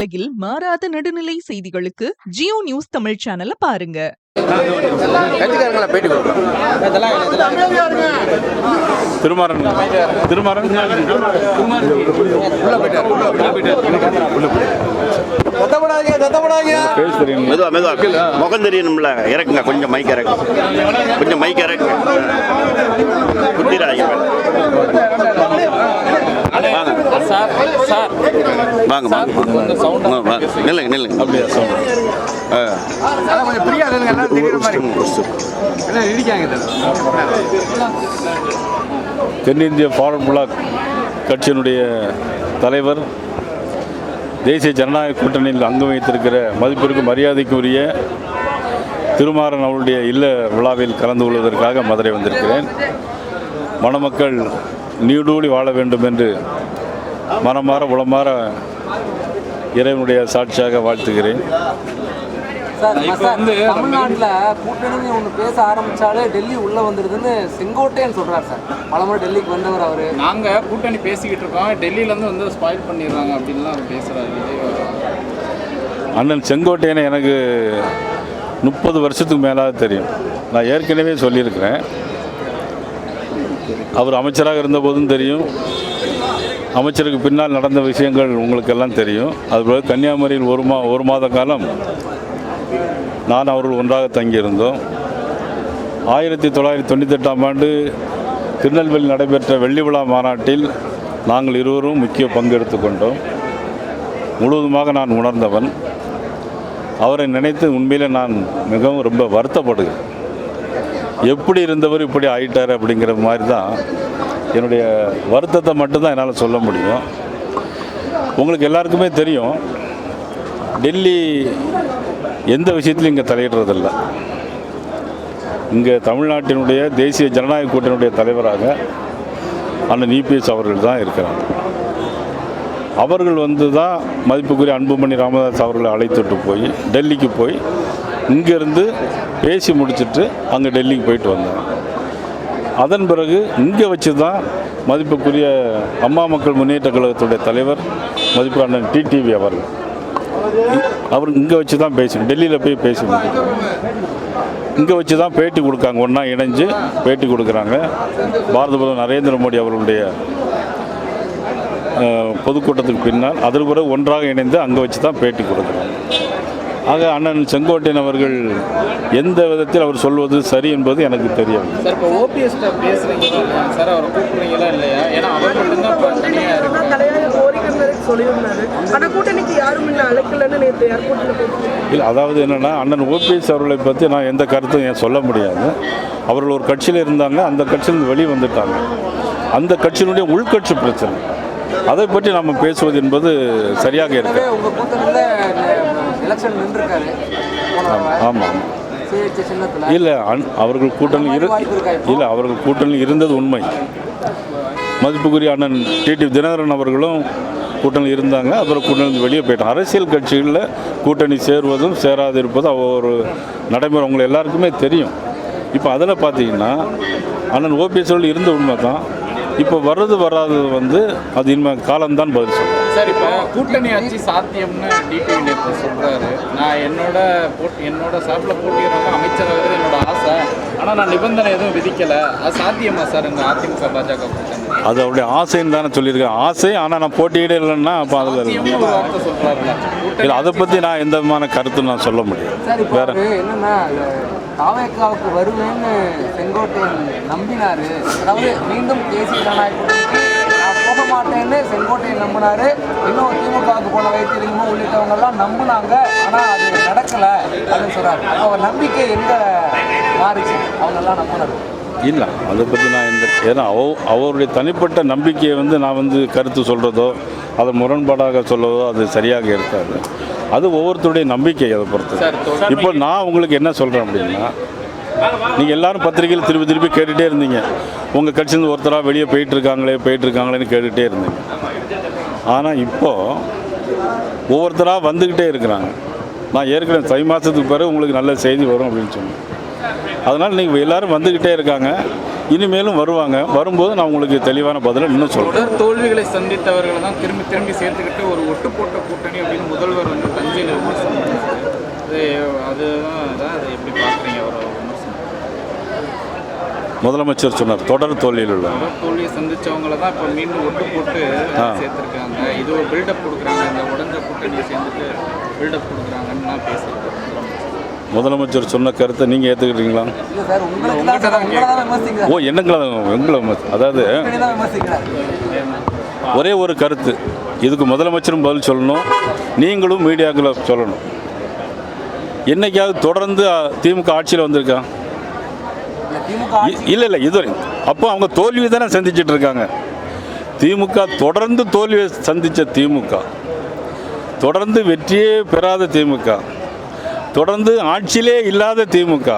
உலகில் மாறாத நடுநிலை செய்திகளுக்கு ஜியோ நியூஸ் தமிழ் சேனலை பாருங்க. முகம் தெரியணும்ல, இறக்குங்க கொஞ்சம் மைக் இறக்கு, கொஞ்சம் மைக் இறக்கு. குட்டிராங்க வாங்க வாங்க நில்லுங்க நில்லுங்க. அப்படியா தென்னிந்திய ஃபார்வர்ட் பிளாக் கட்சியினுடைய தலைவர், தேசிய ஜனநாயக கூட்டணியில் அங்கம் வைத்திருக்கிற மதிப்பிற்கு மரியாதைக்குரிய திருமாறன் அவருடைய இல்ல விழாவில் கலந்து கொள்வதற்காக மதுரை வந்திருக்கிறேன். மணமக்கள் நீடூழி வாழ வேண்டும் என்று மனமாற உளமாற இறைவனுடைய சாட்சியாக வாழ்த்துகிறேன். சார், தமிழ்நாட்டில் கூட்டணி ஒன்று பேச ஆரம்பித்தாலே டெல்லி உள்ளே வந்துடுதுன்னு செங்கோட்டையன் சொல்கிறார் சார். பலமுறை டெல்லிக்கு வந்தவர் அவர். நாங்கள் கூட்டணி பேசிக்கிட்டு இருக்கோம், டெல்லியிலேருந்து வந்து ஸ்பாயில் பண்ணிடுறாங்க அப்படின்லாம் அவர் பேசுகிறாரு. அண்ணன் செங்கோட்டையனை எனக்கு 30 வருஷத்துக்கு மேலாக தெரியும். நான் ஏற்கனவே சொல்லியிருக்கிறேன். அவர் அமைச்சராக இருந்தபோதும் தெரியும், அமைச்சருக்கு பின்னால் நடந்த விஷயங்கள் உங்களுக்கெல்லாம் தெரியும். அதுபோல் கன்னியாகுமரியில் ஒரு மாத காலம் நான் அவர்கள் ஒன்றாக தங்கியிருந்தோம். 1998ஆம் ஆண்டு திருநெல்வேலி நடைபெற்ற வெள்ளி விழா மாநாட்டில் நாங்கள் இருவரும் முக்கிய பங்கெடுத்து கொண்டோம். முழுவதுமாக நான் உணர்ந்தவன். அவரை நினைத்து உண்மையில் நான் மிகவும் ரொம்ப வருத்தப்படுகிறேன். எப்படி இருந்தவர் இப்படி ஆயிட்டார் அப்படிங்கிற மாதிரி தான் என்னுடைய வருத்தத்தை மட்டும்தான் என்னால் சொல்ல முடியும். உங்களுக்கு எல்லாருக்குமே தெரியும், டெல்லி எந்த விஷயத்திலும் இங்கே தலையிடுறதில்லை. இங்கே தமிழ்நாட்டினுடைய தேசிய ஜனநாயக கூட்டணியுடைய தலைவராக அண்ணன் இபிஎஸ் அவர்கள் தான் இருக்கிறாங்க. அவர்கள் வந்து தான் மதிப்புக்குரிய அன்புமணி ராமதாஸ் அவர்களை அழைத்துட்டு போய் டெல்லிக்கு போய் இங்கேருந்து பேசி முடிச்சுட்டு அங்கே டெல்லிக்கு போயிட்டு வந்தாங்க. அதன் பிறகு இங்கே வச்சு தான் மதிப்புக்குரிய அம்மா மக்கள் முன்னேற்ற கழகத்துடைய தலைவர் மதிப்பு அண்ணன் டிடிவி அவர் இங்கே வச்சு தான் டெல்லியில் போய் பேசி இங்கே வச்சு தான் பேட்டி கொடுக்காங்க. ஒன்றா இணைஞ்சு பேட்டி கொடுக்குறாங்க. பாரத பிரதமர் நரேந்திர மோடி அவர்களுடைய பொதுக்கூட்டத்துக்கு பின்னால் அதில் பிறகு ஒன்றாக இணைந்து அங்கே வச்சு தான் பேட்டி கொடுக்குறாங்க. ஆக அண்ணன் செங்கோட்டையன் அவர்கள் எந்த விதத்தில் அவர் சொல்வது சரி என்பது எனக்கு தெரியும். சார், இப்போ ஓபிஎஸ் பேசுகிறீங்களா சார்? அவரை கூப்பிடுறீங்களா இல்லையா? ஏன்னா அவர் மட்டும்தான் இல்லை, அதாவது என்னென்னா, அண்ணன் ஓபிஎஸ் அவர்களை பற்றி நான் எந்த கருத்தும் சொல்ல முடியாது. அவர்கள் ஒரு கட்சியில் இருந்தாங்க, அந்த கட்சியிலிருந்து வெளியே வந்துட்டாங்க. அந்த கட்சியினுடைய உள்கட்சி பிரச்சனை, அதை பற்றி நம்ம பேசுவது என்பது சரியாக இருக்கு. ஆமாம், இல்லை அவர்கள் கூட்டணியில் இருந்தது உண்மை. மதிப்புக்குரிய அண்ணன் டிடிவி தினகரன் அவர்களும் கூட்டணியில் இருந்தாங்க. அப்புறம் கூட்டணி வெளியே போயிட்டாங்க. அரசியல் கட்சிகளில் கூட்டணி சேருவதும் சேராது இருப்பதும் ஒரு நடைமுறை உங்களை எல்லாருக்குமே தெரியும். இப்போ அதில் பார்த்தீங்கன்னா அண்ணன் ஓபிஎஸ் அவர்கள் இருந்த உண்மை தான். இப்போ வராது வந்து அது இனிமேல் காலம்தான் பதில் சொல்லுவோம். சார், இப்போ கூட்டணி ஆட்சி சாத்தியம்னு டிடிவி நேற்று சொல்கிறாரு. நான் என்னோட சார்பில் போட்டிடுறாங்க அமைச்சராக என்னோட ஆசை, ஆனால் நான் நிபந்தனை எதுவும் விதிக்கலை. அது சாத்தியமா சார் இந்த அதிமுக பாஜக கூட்டணி? அது அவருடைய ஆசைன்னு தானே சொல்லியிருக்கேன். ஆசை, ஆனால் நான் போட்டியிட இல்லைன்னா அப்போ அதில் வார்த்தை சொல்கிறாருல்ல. இல்லை, அதை பற்றி நான் எந்த விதமான கருத்து நான் சொல்ல முடியாது. வேற என்னன்னா, தாவேக்காவுக்கு வருவேன்னு செங்கோட்டையன் நம்பினார். அதாவது மீண்டும் தேசிய ஜனநாயக நான் போக மாட்டேன்னு செங்கோட்டையன் நம்பினார். இன்னும் திமுகவுக்கு போன வைத்தியலிங்கமும் உள்ளிட்டவங்கெல்லாம் நம்பினாங்க. ஆனால் அது நடக்கலை அப்படின்னு சொல்கிறார். அவங்க நம்பிக்கை எங்கே மாறிச்சு? அவங்கெல்லாம் நம்பினார் இல்லை, அதை பற்றி நான் ஏன்னா அவருடைய தனிப்பட்ட நம்பிக்கையை நான் கருத்து சொல்கிறதோ அதை முரண்பாடாக சொல்லவோ அது சரியாக இருக்காது. அது ஒவ்வொருத்தருடைய நம்பிக்கை. அதை பொறுத்து இப்போ நான் உங்களுக்கு என்ன சொல்கிறேன் அப்படின்னா, நீங்கள் எல்லோரும் பத்திரிகையில் திருப்பி கேட்டுகிட்டே இருந்தீங்க, உங்கள் கட்சியிலேருந்து ஒருத்தராக வெளியே போயிட்டுருக்காங்களேன்னு கேட்டுகிட்டே இருந்தீங்க. ஆனால் இப்போது ஒவ்வொருத்தராக வந்துக்கிட்டே இருக்கிறாங்க. நான் ஏற்கனவே தை மாதத்துக்கு பிறகு உங்களுக்கு நல்ல செய்தி வரும் அப்படின்னு சொன்னேன். அதனால் நீங்கள் எல்லோரும் வந்துக்கிட்டே இருக்காங்க. இனிமேலும் வருவாங்க. வரும்போது நான் உங்களுக்கு தெளிவான பதிலை இன்னும் சொல்கிறேன். தொடர் தோல்விகளை சந்தித்தவர்களை தான் திரும்பி திரும்பி சேர்த்துக்கிட்டு ஒரு ஒட்டு போட்ட கூட்டணி அப்படின்னு முதல்வர் வந்து தஞ்சையில் விமர்சனம் பண்ணாரு. அதுதான் அதை எப்படி பார்க்குறீங்க? அவர் முதலமைச்சர் சொன்னார் தொடர் தோல்வியில் உள்ள தோல்வியை சந்திச்சவங்களை தான் இப்போ மீண்டும் ஒட்டு போட்டு சேர்த்துருக்காங்க. இது ஒரு பில்டப் கொடுக்குறாங்க. இந்த உடஞ்ச கூட்டணியை சேர்ந்துட்டு பில்டப் கொடுக்குறாங்கன்னு தான் பேசுகிறேன். முதலமைச்சர் சொன்ன கருத்தை நீங்கள் ஏற்றுக்கிறீங்களா? ஓ எங்களை அதாவது ஒரே ஒரு கருத்து, இதுக்கு முதலமைச்சரும் பதில் சொல்லணும், நீங்களும் மீடியாக்களை சொல்லணும். என்னைக்காவது தொடர்ந்து திமுக ஆட்சியில் வந்திருக்கா? இல்லை இதுவரை. அப்போ அவங்க தோல்வி தானே சந்திச்சுட்டு இருக்காங்க. திமுக தொடர்ந்து தோல்வியை சந்தித்த திமுக, தொடர்ந்து வெற்றியே பெறாத திமுக, தொடர்ந்து ஆட்சியிலே இல்லாத திமுக.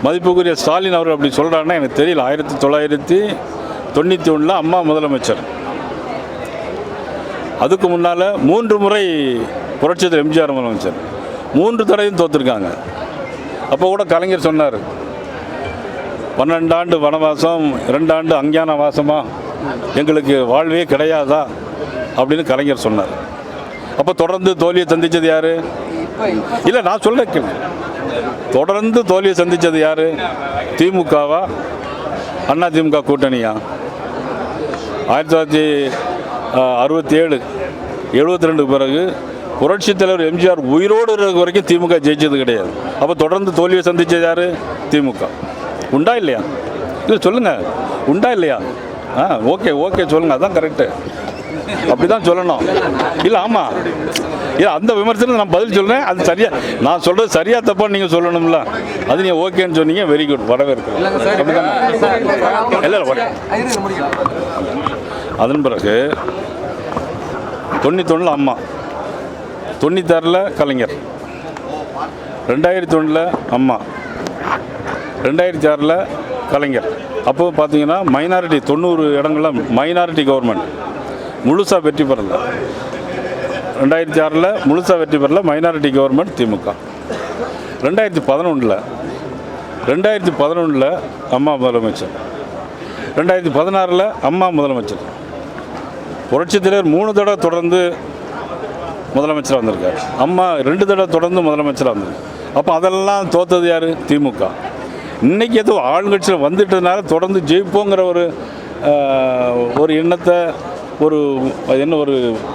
மதிப்புக்குரிய ஸ்டாலின் அவர் அப்படி சொல்கிறாருன்னா எனக்கு தெரியல. 1991 அம்மா முதலமைச்சர். அதுக்கு முன்னால் 3 முறை புரட்சித்தலைவர் எம்ஜிஆர் முதலமைச்சர், 3 தடவையும் தோற்றுருக்காங்க. அப்போ கூட கலைஞர் சொன்னார், 12 ஆண்டு வனவாசம் 2 ஆண்டு அஞ்ஞான வாசமா, எங்களுக்கு வாழ்வே கிடையாதா அப்படின்னு கலைஞர் சொன்னார். அப்போ தொடர்ந்து தோல்வியை சந்தித்தது யார்? இல்லை நான் சொல்கிறேன், தொடர்ந்து தோல்வியை சந்தித்தது யார்? திமுகவா அண்ணா திமுக கூட்டணியா? 1967 72 பிறகு புரட்சித் தலைவர் எம்ஜிஆர் உயிரோடு இருக்கிற வரைக்கும் திமுக ஜெயிச்சது கிடையாது. அப்போ தொடர்ந்து தோல்வியை சந்தித்தது யார்? திமுக. உண்டா இல்லையா? இல்லை சொல்லுங்கள், உண்டா இல்லையா? ஓகே சொல்லுங்கள், அதான் கரெக்டு. அப்படி தான் சொல்லணும். இல்லை ஆமாம், இல்லை அந்த விமர்சனம் நான் பதில் சொல்கிறேன். அது சரியாக நான் சொல்கிறது சரியாக தப்பான்னு நீங்கள் சொல்லணும்ல. அது நீங்கள் ஓகேன்னு சொன்னீங்க, வெரி குட், வரவேற்கிறேன். இல்லை அதன் பிறகு 91 அம்மா, 96 கலைஞர், 2001 அம்மா, 2006 கலைஞர். அப்போ பார்த்தீங்கன்னா மைனாரிட்டி 90 இடங்களில் மைனாரிட்டி கவர்மெண்ட் முழுசாக வெற்றி பெறல. 2006 முழுசாக வெற்றி பெறல மைனாரிட்டி கவர்மெண்ட் திமுக. 2011 அம்மா முதலமைச்சர், 2016 அம்மா முதலமைச்சர். புரட்சித் தலைவர் 3 தடவை தொடர்ந்து முதலமைச்சராக வந்திருக்கார். அம்மா 2 தடவை தொடர்ந்து முதலமைச்சராக வந்திருக்கு. அப்போ அதெல்லாம் தோற்றது யார்? திமுக. இன்றைக்கி ஏதோ ஆளுங்கட்சியில் வந்துட்டதுனால தொடர்ந்து ஜெயிப்போங்கிற ஒரு எண்ணத்தை,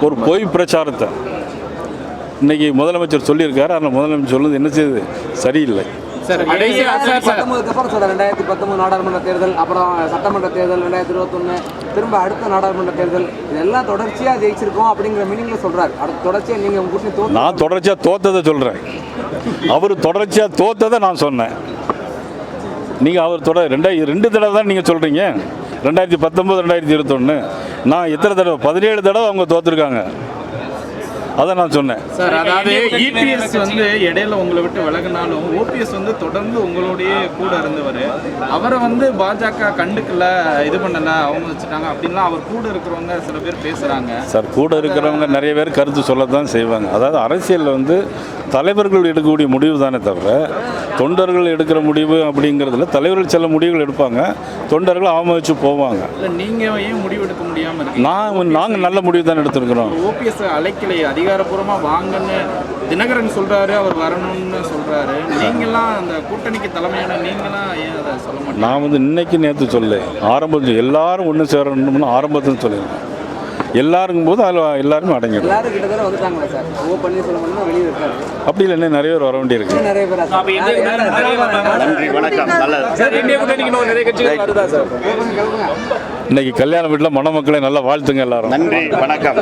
ஒரு பொய் பிரச்சாரத்தை இன்றைக்கி முதலமைச்சர் சொல்லியிருக்காரு. ஆனால் முதலமைச்சர் சொல்லுறது என்ன செய்யுது? சரியில்லை. 2019 நாடாளுமன்ற தேர்தல், அப்புறம் சட்டமன்ற தேர்தல், 2021, திரும்ப அடுத்த நாடாளுமன்ற தேர்தல், இதெல்லாம் தொடர்ச்சியாக ஜெயிச்சிருக்கோம் அப்படிங்கிற மீனிங்கில் சொல்கிறார். அடுத்த தொடர்ச்சியாக நீங்கள் உங்கள் கூட்டணி நான் தொடர்ச்சியாக தோத்ததை சொல்கிறேன், அவர் தொடர்ச்சியாக தோத்ததை நான் சொன்னேன். நீங்கள் அவர் 2 தடவை தான் நீங்கள் சொல்கிறீங்க. 2019 2021 நான் எத்தனை தடவை? 17 தடவை அவங்க தோற்றுருக்காங்க. அதை நான் சொன்னேன் சார். அதாவது இபிஎஸ் வந்து இடையில உங்களை விட்டு விலகினாலும் ஓபிஎஸ் வந்து தொடர்ந்து உங்களுடைய கூட இருந்தவர். அவரை வந்து பாஜக கண்டுக்கல, இது பண்ணல, அவங்க வச்சுட்டாங்க அப்படின்லாம் அவர் கூட இருக்கிறவங்க சில பேர் பேசுகிறாங்க. சார், கூட இருக்கிறவங்க நிறைய பேர் கருத்து சொல்லத்தான் செய்வாங்க. அதாவது அரசியலில் வந்து தலைவர்கள் எடுக்கக்கூடிய முடிவு தானே தவிர தொண்டர்கள் எடுக்கிற முடிவு அப்படிங்கிறதுல தலைவர்கள் சில முடிவுகள் எடுப்பாங்க, தொண்டர்கள் அவமதிச்சு போவாங்க. நீங்கள் ஏன் முடிவு எடுக்க முடியாமல் இருக்கீங்க? நாங்கள் நல்ல முடிவு தான் எடுத்துருக்கிறோம். ஓபிஎஸ் அழைக்கலை, அதிகாரப்பூர்வமாக வாங்கன்னு தினகரன் சொல்கிறாரு, அவர் வரணும்னு சொல்கிறாரு. நீங்களாம் அந்த கூட்டணிக்கு தலைமையான நீங்களாம் ஏன் அதை சொல்ல மாட்டீங்க? நான் வந்து இன்னைக்கு நேற்று சொல்ல ஆரம்பத்தில் எல்லாரும் ஒன்று சேரணும்னு ஆரம்பத்தில் சொல்லியிருக்கேன். எல்லாருக்கும் போது அதில் எல்லாருமே அடங்கிடும். அப்படி இல்லை, நிறைய பேர் வர வேண்டியிருக்கு. நன்றி, வணக்கம். இன்னைக்கு கல்யாண வீட்டில் மணமக்களை நல்லா வாழ்த்துங்க எல்லாரும். நன்றி, வணக்கம்.